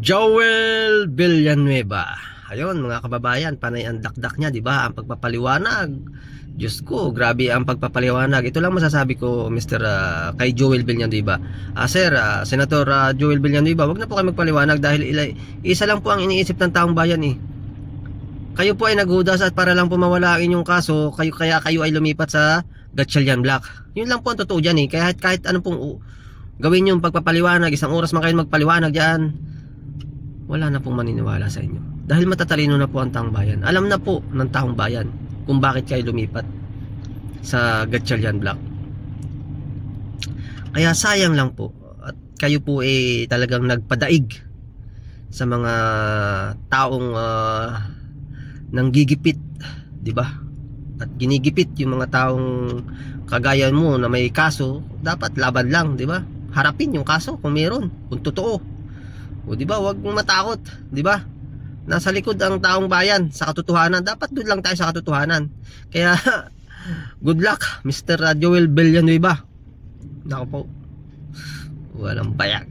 Joel Villanueva. Ayun mga kababayan, panay ang dakdak niya, 'di ba? Ang pagpapaliwanag. Diyos ko, grabe ang pagpapaliwanag. Ito lang masasabi ko, Mr. Kay Joel Villanueva. Sir, Senator Joel Villanueva, wag na po kayo magpaliwanag dahil isa lang po ang iniisip ng taong bayan eh. Kayo po ay naghudas at para lang po mawala ang inyong kaso, kaya kayo ay lumipat sa Gatchalian Black. Yun lang po ang totoo diyan eh. Kahit ano pong gawin yung pagpapaliwanag, isang oras man kayo magpaliwanag diyan, wala na pong maniniwala sa inyo. Dahil matatalino na po ang taong bayan. Alam na po ng taong bayan kung bakit kayo lumipat sa Gatchalian Black. Kaya sayang lang po. At kayo po talagang nagpadaig sa mga taong nanggigipit, 'di ba? At ginigipit yung mga taong kagaya mo na may kaso, dapat laban lang, 'di ba? Harapin yung kaso kung meron, kung totoo. O 'di ba, wag mong matakot, 'di ba? Nasa likod ang taong bayan sa katotohanan. Dapat doon lang tayo sa katotohanan. Kaya good luck Mr. Joel Villanueva. Nako po. Walang bayak.